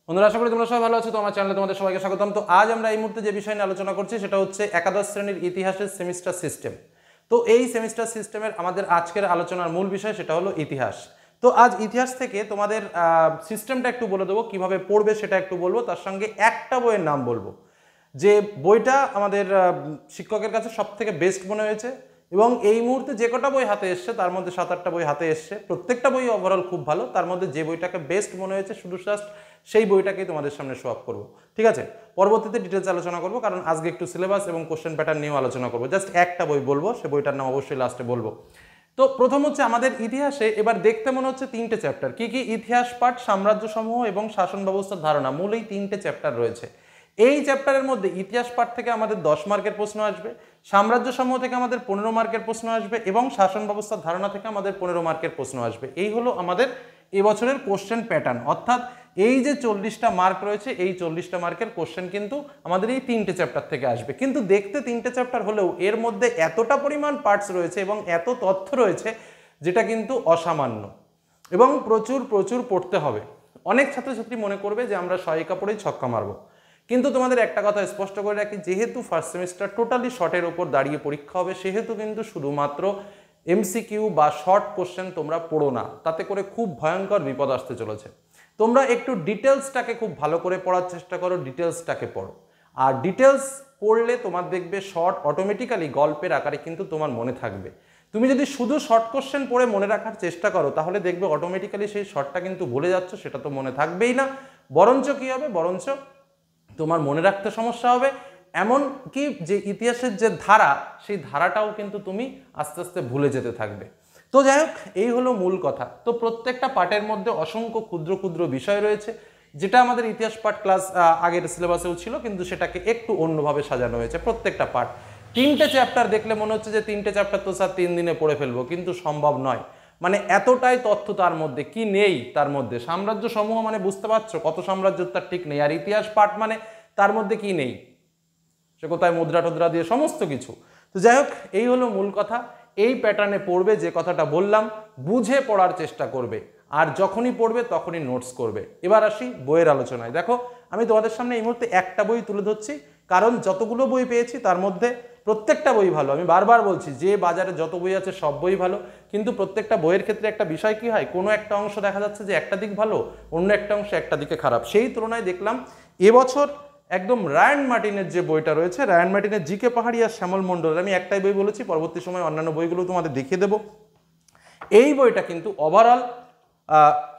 বন্ধুরা, আশা করি তোমরা সবাই ভালো আছো। তো আমার চ্যানেলে তোমাদের সবাইকে স্বাগতম। তো আজ আমরা এই মুহূর্তে যে বিষয় নিয়ে আলোচনা করছি সেটা হচ্ছে একাদশ শ্রেণীর ইতিহাসের সেমিস্টার সিস্টেম। তো এই সেমিস্টার সিস্টেমের আমাদের আজকের আলোচনার মূল বিষয় সেটা হলো ইতিহাস। তো আজ ইতিহাস থেকে তোমাদের সিস্টেমটা একটু বলে দেবো, কিভাবে পড়বে সেটা একটু বলবো, তার সঙ্গে একটা বইয়ের নাম বলবো যে বইটা আমাদের শিক্ষকের কাছে সব থেকে বেস্ট মনে হয়েছে। এবং এই মুহূর্তে যে কটা বই হাতে এসছে তার মধ্যে 7-8টা বই হাতে এসছে, প্রত্যেকটা বই ওভারঅল খুব ভালো। তার মধ্যে যে বইটাকে বেস্ট মনে হয়েছে শুধু জাস্ট সেই বইটাকেই তোমাদের সামনে শো আপ করবো, ঠিক আছে? পরবর্তীতে ডিটেলস আলোচনা করবো, কারণ আজকে একটু সিলেবাস এবং কোশ্চেন প্যাটার্ন নিয়েও আলোচনা করবো। জাস্ট একটা বই বলবো, সে বইটার নাম অবশ্যই লাস্টে বলবো। তো প্রথম হচ্ছে আমাদের ইতিহাসে এবার দেখতে মনে হচ্ছে 3টে চ্যাপ্টার। কি কি? ইতিহাস পাঠ, সাম্রাজ্য সমূহ এবং শাসন ব্যবস্থার ধারণা, মূল এই 3টে চ্যাপ্টার রয়েছে। এই চ্যাপ্টারের মধ্যে ইতিহাস পাঠ থেকে আমাদের 10 মার্কের প্রশ্ন আসবে, সাম্রাজ্য সমূহ থেকে আমাদের 15 মার্কের প্রশ্ন আসবে এবং শাসন ব্যবস্থার ধারণা থেকে আমাদের 15 মার্কের প্রশ্ন আসবে। এই হলো আমাদের এবছরের কোশ্চেন প্যাটার্ন। অর্থাৎ এই যে 40টা মার্ক রয়েছে, এই 40টা মার্কের কোশ্চেন কিন্তু আমাদের এই 3টে চ্যাপ্টার থেকে আসবে। কিন্তু দেখতে 3টে চ্যাপ্টার হলেও এর মধ্যে এতটা পরিমাণ পার্টস রয়েছে এবং এত তথ্য রয়েছে যেটা কিন্তু অসামান্য এবং প্রচুর প্রচুর পড়তে হবে। অনেক ছাত্রছাত্রী মনে করবে যে আমরা সহায়িকা পড়েই ছক্কা মারবো, কিন্তু তোমাদের একটা কথা স্পষ্ট করে রাখি, যেহেতু ফার্স্ট সেমিস্টার টোটালি শর্টের ওপর দাঁড়িয়ে পরীক্ষা হবে, সেহেতু কিন্তু শুধুমাত্র এমসিকিউ বা শর্ট কোশ্চেন তোমরা পড়ো না, তাতে করে খুব ভয়ঙ্কর বিপদ আসতে চলেছে। তোমরা একটু ডিটেলসটাকে খুব ভালো করে পড়ার চেষ্টা করো, ডিটেলসটাকে পড়ো। আর ডিটেলস পড়লে তোমার দেখবে শর্ট অটোমেটিক্যালি গল্পের আকারে কিন্তু তোমার মনে থাকবে। তুমি যদি শুধু শর্ট কোশ্চেন পড়ে মনে রাখার চেষ্টা করো তাহলে দেখবে অটোমেটিক্যালি সেই শর্টটা কিন্তু ভুলে যাচ্ছ, সেটা তো মনে থাকবেই না। বরঞ্চ কী হবে? বরঞ্চ তোমার মনে রাখতে সমস্যা হবে। এমন কি যে ইতিহাসের যে ধারা, সেই ধারাটাও কিন্তু তুমি আস্তে আস্তে ভুলে যেতে থাকবে। তো যাই হোক, এই হলো মূল কথা। তো প্রত্যেকটা পার্টের মধ্যে অসংখ্য ক্ষুদ্র ক্ষুদ্র বিষয় রয়েছে, যেটা আমাদের ইতিহাস পাঠ ক্লাস আগের সিলেবাসেও ছিল, কিন্তু সেটাকে একটু অন্যভাবে সাজানো হয়েছে প্রত্যেকটা পার্ট। 3টে চ্যাপ্টার দেখলে মনে হচ্ছে যে 3টে চ্যাপ্টার তো স্যার 3 দিনে পড়ে ফেলবো, কিন্তু সম্ভব নয়। মানে এতটাই তথ্য তার মধ্যে। কি নেই তার মধ্যে? সাম্রাজ্য সমূহ মানে বুঝতে পারছো কত সাম্রাজ্য, তার ঠিক নেই। আর ইতিহাস পাঠ মানে তার মধ্যে কি নেই? সে কোথায় মুদ্রা টুদ্রা দিয়ে সমস্ত কিছু। তো যাই হোক, এই হলো মূল কথা। এই প্যাটার্নে পড়বে, যে কথাটা বললাম বুঝে পড়ার চেষ্টা করবে, আর যখনই পড়বে তখনই নোটস করবে। এবার আসি বইয়ের আলোচনায়। দেখো, আমি তোমাদের সামনে এই মুহূর্তে একটা বই তুলে ধরছি, কারণ যতগুলো বই পেয়েছি তার মধ্যে প্রত্যেকটা বই ভালো। আমি বারবার বলছি যে বাজারে যত বই আছে সব বই ভালো, কিন্তু প্রত্যেকটা বইয়ের ক্ষেত্রে একটা বিষয় কি হয়, কোনো একটা অংশ দেখা যাচ্ছে যে একটা দিক ভালো, অন্য একটা অংশ একটা দিকে খারাপ। সেই তুলনায় দেখলাম এবছর একদম রায়ান মার্টিনের যে বইটা রয়েছে, রায়ান মার্টিনের জিকে পাহাড়ি আর শ্যামল মণ্ডলের, আমি একটাই বই বলেছি, পরবর্তী সময় অন্যান্য বইগুলো তোমাদের দেখিয়ে দেবো। এই বইটা কিন্তু ওভারঅল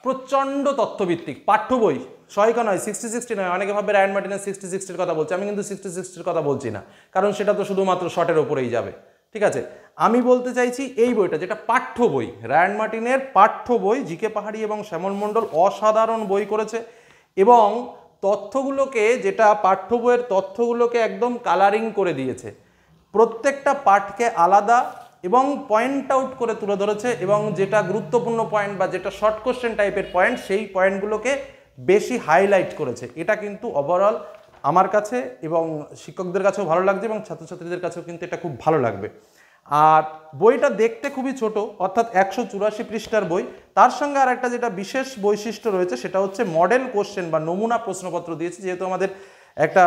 প্রচণ্ড তথ্যভিত্তিক পাঠ্য বই। 100 নয়, 60-60 নয়। অনেকে ভাবে রায়ান মার্টিনের 60-60-র কথা বলছে, আমি কিন্তু 60-60-র কথা বলছি না, কারণ সেটা তো শুধুমাত্র শর্টের ওপরেই যাবে, ঠিক আছে? আমি বলতে চাইছি এই বইটা, যেটা পাঠ্য বই, রায়ান মার্টিনের পাঠ্য বই, জিকে পাহাড়ি এবং শ্যামল মণ্ডল অসাধারণ বই করেছে। এবং তথ্যগুলোকে, যেটা পাঠ্য বইয়ের তথ্যগুলোকে একদম কালারিং করে দিয়েছে, প্রত্যেকটা পাঠকে আলাদা এবং পয়েন্ট আউট করে তুলে ধরেছে, এবং যেটা গুরুত্বপূর্ণ পয়েন্ট বা যেটা শর্ট কোশ্চেন টাইপের পয়েন্ট, সেই পয়েন্টগুলোকে বেশি হাইলাইট করেছে। এটা কিন্তু ওভারঅল আমার কাছে এবং শিক্ষকদের কাছেও ভালো লাগছে, এবং ছাত্রছাত্রীদের কাছেও কিন্তু এটা খুব ভালো লাগবে। আর বইটা দেখতে খুবই ছোট, অর্থাৎ 184 পৃষ্ঠার বই। তার সঙ্গে আর একটা যেটা বিশেষ বৈশিষ্ট্য রয়েছে সেটা হচ্ছে মডেল কোশ্চেন বা নমুনা প্রশ্নপত্র দিয়েছে। যেহেতু আমাদের একটা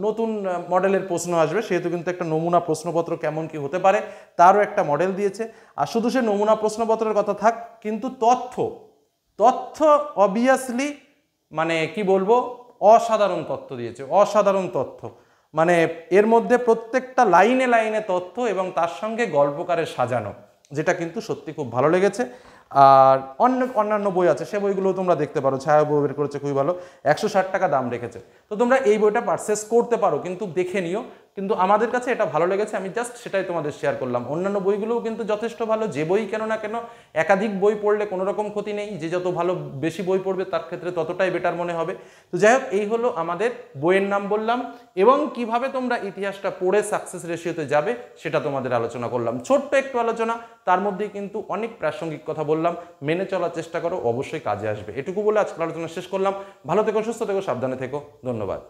নতুন মডেলের প্রশ্ন আসবে, সেহেতু কিন্তু একটা নমুনা প্রশ্নপত্র কেমন কি হতে পারে তারও একটা মডেল দিয়েছে। আর শুধু সে নমুনা প্রশ্নপত্রের কথা থাক, কিন্তু তথ্য অবভিয়াসলি মানে কি বলবো, অসাধারণ তথ্য দিয়েছে, অসাধারণ তথ্য। মানে এর মধ্যে প্রত্যেকটা লাইনে লাইনে তথ্য এবং তার সঙ্গে গল্পকারে সাজানো, যেটা কিন্তু সত্যি খুব ভালো লেগেছে। আর অন্যান্য বই আছে, সে বইগুলো তোমরা দেখতে পারো। ছায়া বই বের করেছে, খুবই ভালো, 160 টাকা দাম রেখেছে। তো তোমরা এই বইটা পারচেস করতে পারো, কিন্তু দেখে নিও। কিন্তু আমাদের কাছে এটা ভালো লেগেছে, আমি জাস্ট সেটাই তোমাদের শেয়ার করলাম। অন্যান্য বইগুলোও কিন্তু যথেষ্ট ভালো, যে বই কেন না কেন একাধিক বই পড়লে কোনো রকম ক্ষতি নেই, যে যত ভালো বেশি বই পড়বে তার ক্ষেত্রে ততটাই বেটার মনে হবে। তো যাই হোক, এই হলো আমাদের বইয়ের নাম বললাম, এবং কিভাবে তোমরা ইতিহাসটা পড়ে সাকসেস রেশিওতে যাবে সেটা তোমাদের আলোচনা করলাম। ছোট্ট একটু আলোচনা, তার মধ্যেই কিন্তু অনেক প্রাসঙ্গিক কথা বললাম। মেনে চলার চেষ্টা করো, অবশ্যই কাজে আসবে। এটুকু বলে আজকের আলোচনা শেষ করলাম। ভালো থেকো, সুস্থ থেকো, সাবধানে থেকো। ধন্যবাদ।